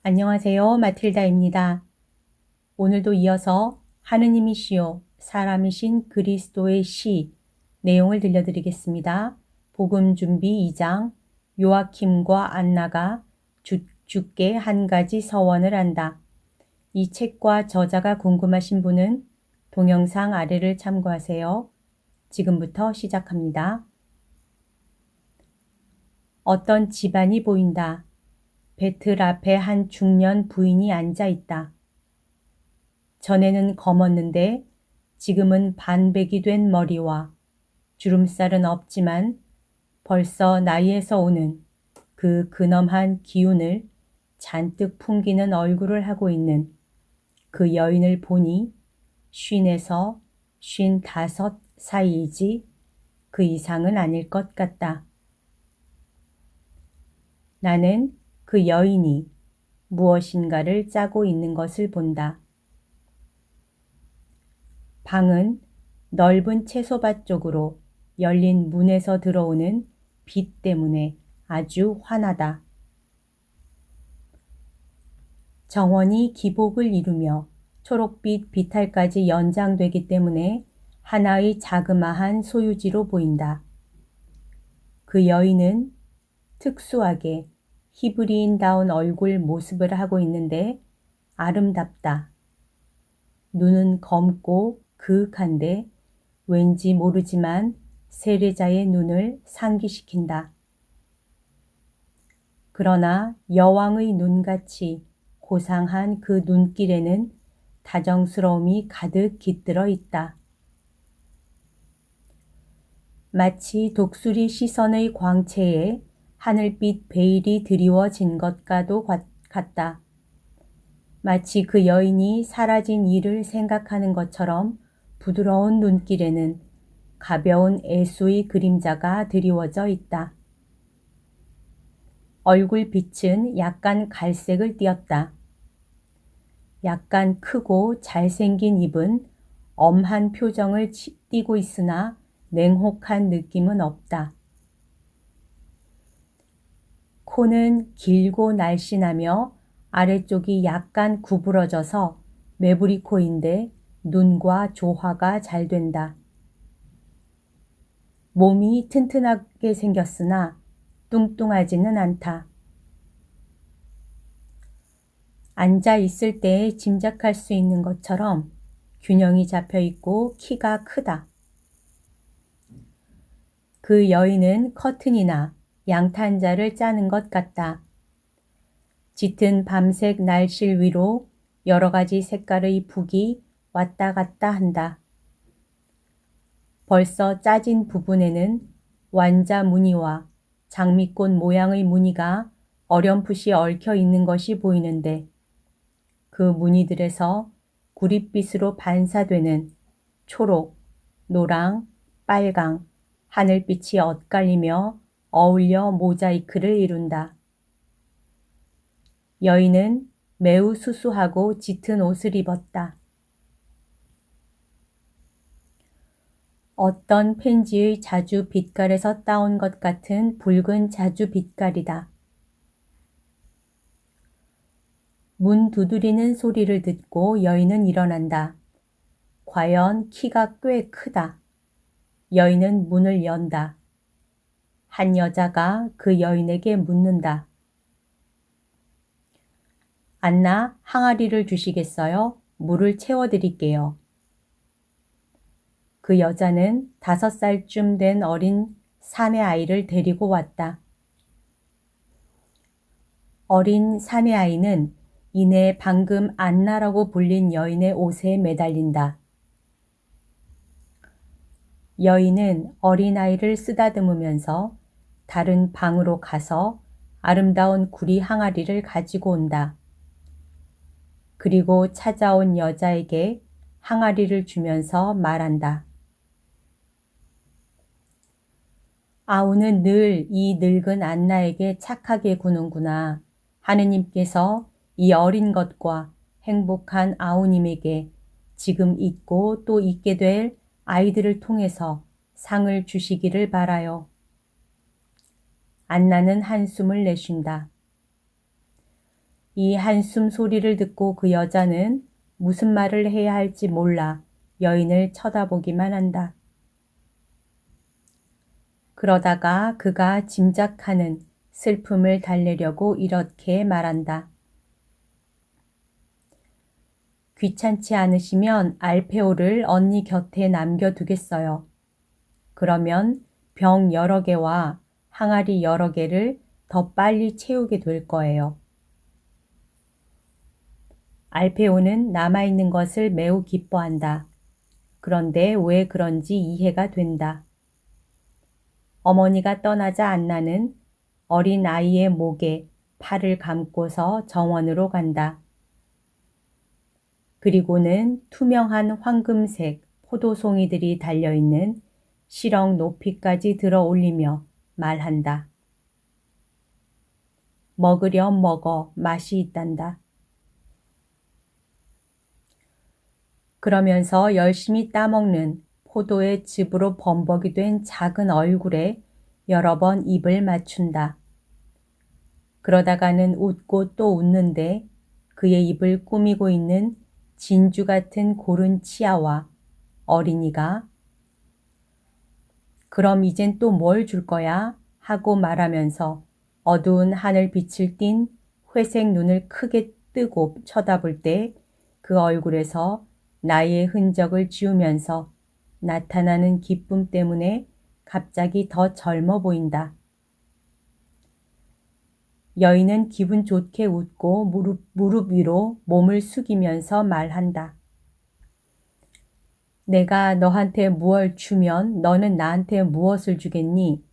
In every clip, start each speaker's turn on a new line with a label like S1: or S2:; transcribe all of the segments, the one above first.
S1: 안녕하세요. 마틸다입니다. 오늘도 이어서 하느님이시요 사람이신 그리스도의 시 내용을 들려드리겠습니다. 복음 준비 2장 요아킴과 안나가 주께 한 가지 서원을 한다. 이 책과 저자가 궁금하신 분은 동영상 아래를 참고하세요. 지금부터 시작합니다. 어떤 집안이 보인다. 배틀 앞에 한 중년 부인이 앉아 있다. 전에는 검었는데 지금은 반백이 된 머리와 주름살은 없지만 벌써 나이에서 오는 그 근엄한 기운을 잔뜩 풍기는 얼굴을 하고 있는 그 여인을 보니 50에서 55 사이이지 그 이상은 아닐 것 같다. 나는 그 여인이 무엇인가를 짜고 있는 것을 본다. 방은 넓은 채소밭 쪽으로 열린 문에서 들어오는 빛 때문에 아주 환하다. 정원이 기복을 이루며 초록빛 비탈까지 연장되기 때문에 하나의 자그마한 소유지로 보인다. 그 여인은 특수하게 히브리인다운 얼굴 모습을 하고 있는데 아름답다. 눈은 검고 그윽한데 왠지 모르지만 세례자의 눈을 상기시킨다. 그러나 여왕의 눈같이 고상한 그 눈길에는 다정스러움이 가득 깃들어 있다. 마치 독수리 시선의 광채에 하늘빛 베일이 드리워진 것과도 같다. 마치 그 여인이 사라진 일을 생각하는 것처럼 부드러운 눈길에는 가벼운 애수의 그림자가 드리워져 있다. 얼굴 빛은 약간 갈색을 띠었다. 약간 크고 잘생긴 입은 엄한 표정을 띠고 있으나 냉혹한 느낌은 없다. 코는 길고 날씬하며 아래쪽이 약간 구부러져서 매부리 코인데 눈과 조화가 잘 된다. 몸이 튼튼하게 생겼으나 뚱뚱하지는 않다. 앉아 있을 때 짐작할 수 있는 것처럼 균형이 잡혀 있고 키가 크다. 그 여인은 커튼이나 양탄자를 짜는 것 같다. 짙은 밤색 날실 위로 여러 가지 색깔의 북이 왔다 갔다 한다. 벌써 짜진 부분에는 완자 무늬와 장미꽃 모양의 무늬가 어렴풋이 얽혀 있는 것이 보이는데 그 무늬들에서 구릿빛으로 반사되는 초록, 노랑, 빨강, 하늘빛이 엇갈리며 어울려 모자이크를 이룬다. 여인은 매우 수수하고 짙은 옷을 입었다. 어떤 펜지의 자주 빛깔에서 따온 것 같은 붉은 자주 빛깔이다. 문 두드리는 소리를 듣고 여인은 일어난다. 과연 키가 꽤 크다. 여인은 문을 연다. 한 여자가 그 여인에게 묻는다. 안나, 항아리를 주시겠어요? 물을 채워드릴게요. 그 여자는 5살쯤 된 어린 사내 아이를 데리고 왔다. 어린 사내 아이는 이내 방금 안나라고 불린 여인의 옷에 매달린다. 여인은 어린아이를 쓰다듬으면서 다른 방으로 가서 아름다운 구리 항아리를 가지고 온다. 그리고 찾아온 여자에게 항아리를 주면서 말한다. 아우는 늘 이 늙은 안나에게 착하게 구는구나. 하느님께서 이 어린 것과 행복한 아우님에게 지금 있고 또 있게 될 아이들을 통해서 상을 주시기를 바라요. 안나는 한숨을 내쉰다. 이 한숨 소리를 듣고 그 여자는 무슨 말을 해야 할지 몰라 여인을 쳐다보기만 한다. 그러다가 그가 짐작하는 슬픔을 달래려고 이렇게 말한다. 귀찮지 않으시면 알페오를 언니 곁에 남겨두겠어요. 그러면 병 여러 개와 항아리 여러 개를 더 빨리 채우게 될 거예요. 알페오는 남아있는 것을 매우 기뻐한다. 그런데 왜 그런지 이해가 된다. 어머니가 떠나자 안나는 어린 아이의 목에 팔을 감고서 정원으로 간다. 그리고는 투명한 황금색 포도송이들이 달려있는 시렁 높이까지 들어 올리며 말한다. 먹으렴 먹어 맛이 있단다. 그러면서 열심히 따먹는 포도의 즙으로 범벅이 된 작은 얼굴에 여러 번 입을 맞춘다. 그러다가는 웃고 또 웃는데 그의 입을 꾸미고 있는 진주 같은 고른 치아와 어린이가 그럼 이젠 또 뭘 줄 거야? 하고 말하면서 어두운 하늘빛을 띤 회색 눈을 크게 뜨고 쳐다볼 때 그 얼굴에서 나이의 흔적을 지우면서 나타나는 기쁨 때문에 갑자기 더 젊어 보인다. 여인은 기분 좋게 웃고 무릎 위로 몸을 숙이면서 말한다. 내가 너한테 무얼 주면 너는 나한테 무엇을 주겠니?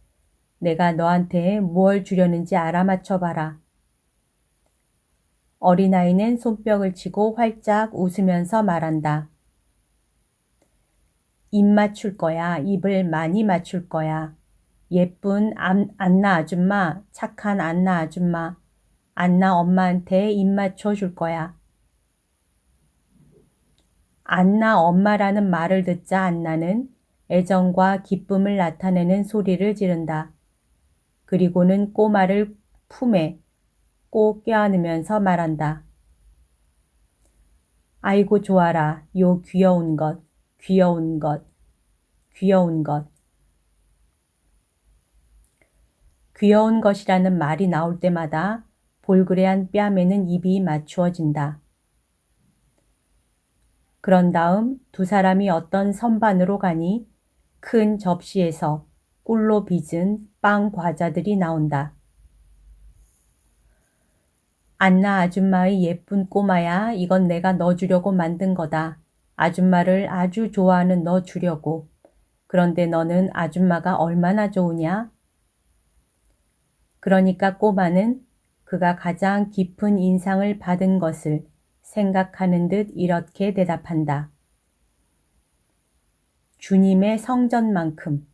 S1: 내가 너한테 무얼 주려는지 알아맞혀봐라. 어린아이는 손뼉을 치고 활짝 웃으면서 말한다. 입 맞출 거야. 입을 많이 맞출 거야. 예쁜 안나 아줌마, 착한 안나 아줌마, 안나 엄마한테 입 맞춰줄 거야. 안나 엄마라는 말을 듣자 안나는 애정과 기쁨을 나타내는 소리를 지른다. 그리고는 꼬마를 품에 꼭 껴안으면서 말한다. 아이고 좋아라. 요 귀여운 것, 귀여운 것, 귀여운 것. 귀여운 것이라는 말이 나올 때마다 볼그레한 뺨에는 입이 맞추어진다. 그런 다음 두 사람이 어떤 선반으로 가니 큰 접시에서 꿀로 빚은 빵 과자들이 나온다. 안나 아줌마의 예쁜 꼬마야, 이건 내가 너 주려고 만든 거다. 아줌마를 아주 좋아하는 너 주려고. 그런데 너는 아줌마가 얼마나 좋으냐? 그러니까 꼬마는 그가 가장 깊은 인상을 받은 것을 생각하는 듯 이렇게 대답한다. 주님의 성전만큼.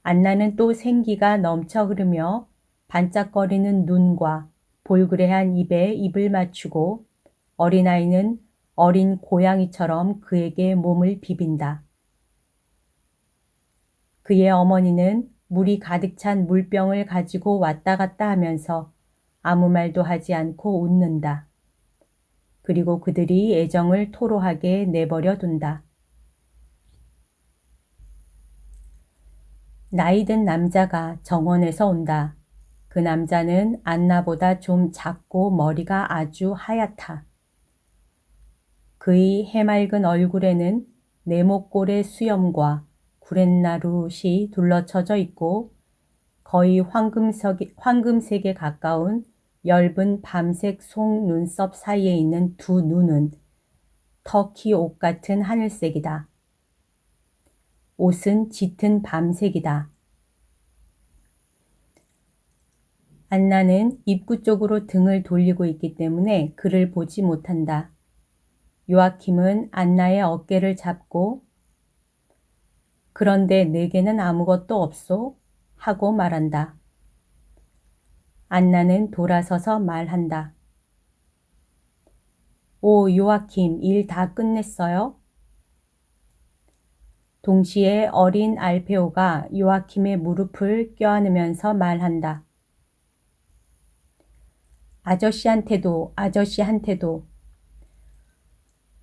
S1: 안나는 또 생기가 넘쳐 흐르며 반짝거리는 눈과 볼그레한 입에 입을 맞추고 어린아이는 어린 고양이처럼 그에게 몸을 비빈다. 그의 어머니는 물이 가득 찬 물병을 가지고 왔다 갔다 하면서 아무 말도 하지 않고 웃는다. 그리고 그들이 애정을 토로하게 내버려 둔다. 나이든 남자가 정원에서 온다. 그 남자는 안나보다 좀 작고 머리가 아주 하얗다. 그의 해맑은 얼굴에는 네모꼴의 수염과 구렛나룻이 둘러쳐져 있고 거의 황금색에 가까운 엷은 밤색 속눈썹 사이에 있는 두 눈은 터키 옷 같은 하늘색이다. 옷은 짙은 밤색이다. 안나는 입구 쪽으로 등을 돌리고 있기 때문에 그를 보지 못한다. 요아킴은 안나의 어깨를 잡고 그런데 내게는 아무것도 없소? 하고 말한다. 안나는 돌아서서 말한다. 오, 요아킴, 일 다 끝냈어요? 동시에 어린 알페오가 요아킴의 무릎을 껴안으면서 말한다. 아저씨한테도.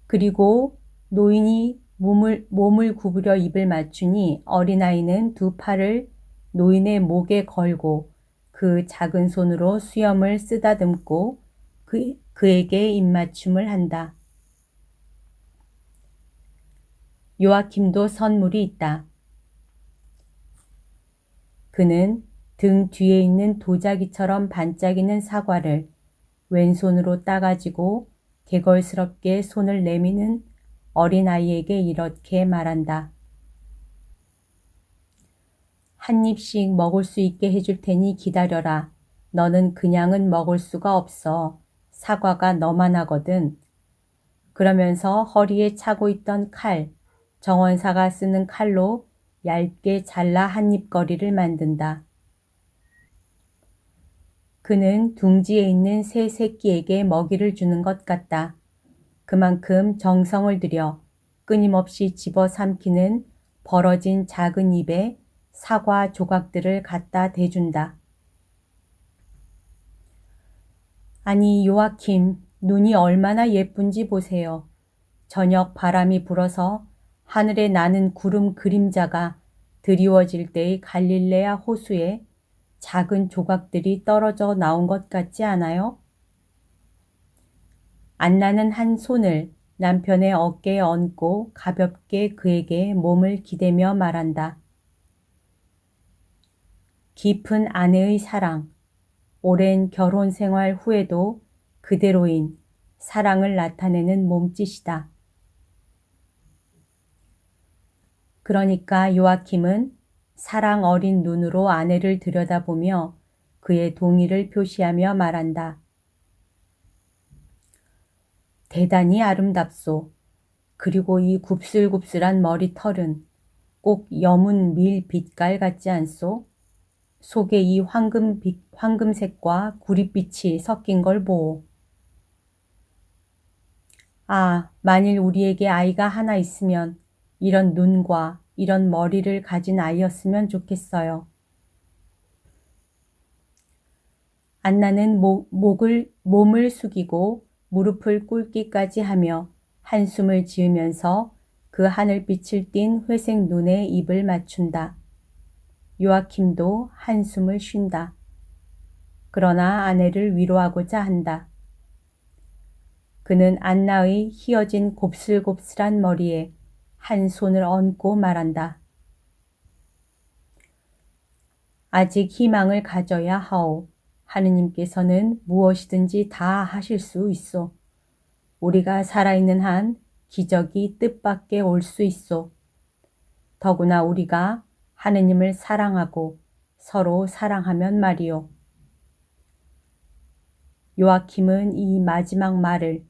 S1: 그리고 노인이 몸을 구부려 입을 맞추니 어린아이는 두 팔을 노인의 목에 걸고 그 작은 손으로 수염을 쓰다듬고 그에게 입맞춤을 한다. 요아킴도 선물이 있다. 그는 등 뒤에 있는 도자기처럼 반짝이는 사과를 왼손으로 따가지고 개걸스럽게 손을 내미는 어린아이에게 이렇게 말한다. 한 입씩 먹을 수 있게 해줄 테니 기다려라. 너는 그냥은 먹을 수가 없어. 사과가 너만 하거든. 그러면서 허리에 차고 있던 칼, 정원사가 쓰는 칼로 얇게 잘라 한 입거리를 만든다. 그는 둥지에 있는 새 새끼에게 먹이를 주는 것 같다. 그만큼 정성을 들여 끊임없이 집어삼키는 벌어진 작은 입에 사과 조각들을 갖다 대준다. 아니 요아킴, 눈이 얼마나 예쁜지 보세요. 저녁 바람이 불어서 하늘에 나는 구름 그림자가 드리워질 때의 갈릴레아 호수에 작은 조각들이 떨어져 나온 것 같지 않아요? 안나는 한 손을 남편의 어깨에 얹고 가볍게 그에게 몸을 기대며 말한다. 깊은 아내의 사랑, 오랜 결혼 생활 후에도 그대로인 사랑을 나타내는 몸짓이다. 그러니까 요아킴은 사랑 어린 눈으로 아내를 들여다보며 그의 동의를 표시하며 말한다. 대단히 아름답소. 그리고 이 굽슬굽슬한 머리털은 꼭 여문 밀 빛깔 같지 않소? 속에 이 황금색과 구릿빛이 섞인 걸 보오. 아, 만일 우리에게 아이가 하나 있으면 이런 눈과 이런 머리를 가진 아이였으면 좋겠어요. 안나는 몸을 숙이고 무릎을 꿇기까지 하며 한숨을 지으면서 그 하늘빛을 띤 회색 눈에 입을 맞춘다. 요아킴도 한숨을 쉰다. 그러나 아내를 위로하고자 한다. 그는 안나의 휘어진 곱슬곱슬한 머리에 한 손을 얹고 말한다. 아직 희망을 가져야 하오. 하느님께서는 무엇이든지 다 하실 수 있소. 우리가 살아있는 한 기적이 뜻밖에 올 수 있소. 더구나 우리가 하느님을 사랑하고 서로 사랑하면 말이오. 요아킴은 이 마지막 말을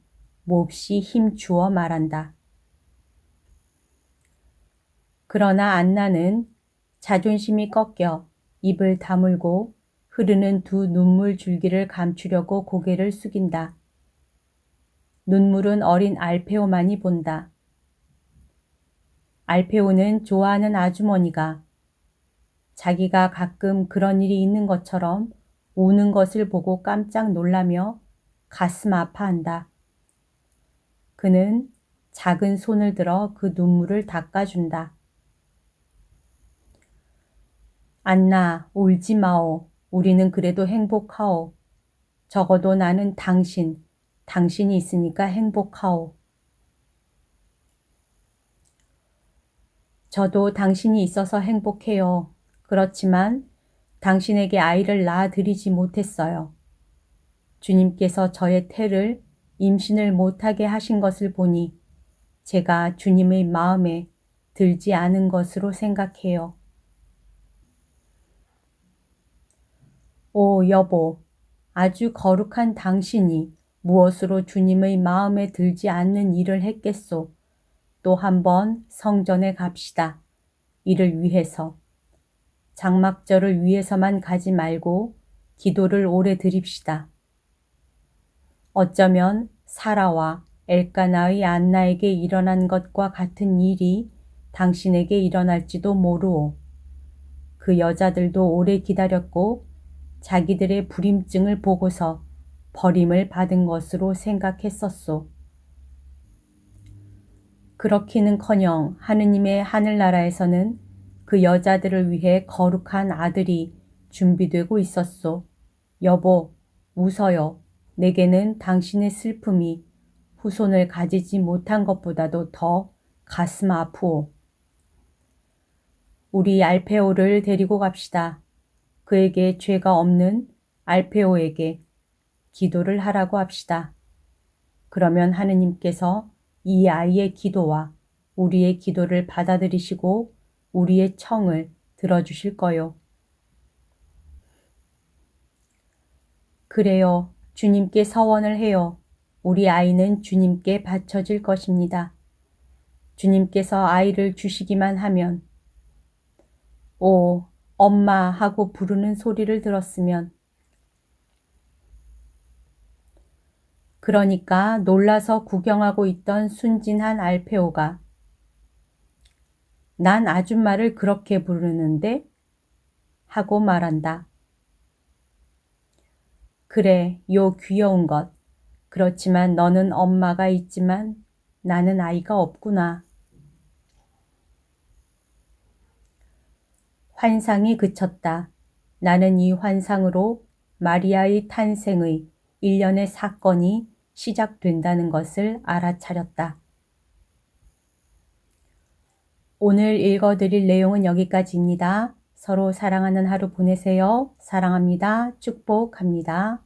S1: 몹시 힘주어 말한다. 그러나 안나는 자존심이 꺾여 입을 다물고 흐르는 두 눈물 줄기를 감추려고 고개를 숙인다. 눈물은 어린 알페오만이 본다. 알페오는 좋아하는 아주머니가 자기가 가끔 그런 일이 있는 것처럼 우는 것을 보고 깜짝 놀라며 가슴 아파한다. 그는 작은 손을 들어 그 눈물을 닦아준다. 안나, 울지 마오. 우리는 그래도 행복하오. 적어도 나는 당신이 있으니까 행복하오. 저도 당신이 있어서 행복해요. 그렇지만 당신에게 아이를 낳아드리지 못했어요. 주님께서 저의 태를 임신을 못하게 하신 것을 보니 제가 주님의 마음에 들지 않은 것으로 생각해요. 오 여보, 아주 거룩한 당신이 무엇으로 주님의 마음에 들지 않는 일을 했겠소. 또 한번 성전에 갑시다. 이를 위해서. 장막절을 위해서만 가지 말고 기도를 오래 드립시다. 어쩌면 사라와 엘까나의 안나에게 일어난 것과 같은 일이 당신에게 일어날지도 모르오. 그 여자들도 오래 기다렸고 자기들의 불임증을 보고서 버림을 받은 것으로 생각했었소. 그렇기는커녕 하느님의 하늘나라에서는 그 여자들을 위해 거룩한 아들이 준비되고 있었소. 여보, 웃어요. 내게는 당신의 슬픔이 후손을 가지지 못한 것보다도 더 가슴 아프오. 우리 알페오를 데리고 갑시다. 그에게 죄가 없는 알페오에게 기도를 하라고 합시다. 그러면 하느님께서 이 아이의 기도와 우리의 기도를 받아들이시고 우리의 청을 들어주실 거요. 그래요. 주님께 서원을 해요. 우리 아이는 주님께 바쳐질 것입니다. 주님께서 아이를 주시기만 하면 오, 엄마 하고 부르는 소리를 들었으면 그러니까 놀라서 구경하고 있던 순진한 알페오가 난 아줌마를 그렇게 부르는데 하고 말한다. 그래, 요 귀여운 것. 그렇지만 너는 엄마가 있지만 나는 아이가 없구나. 환상이 그쳤다. 나는 이 환상으로 마리아의 탄생의 일련의 사건이 시작된다는 것을 알아차렸다. 오늘 읽어드릴 내용은 여기까지입니다. 서로 사랑하는 하루 보내세요. 사랑합니다. 축복합니다.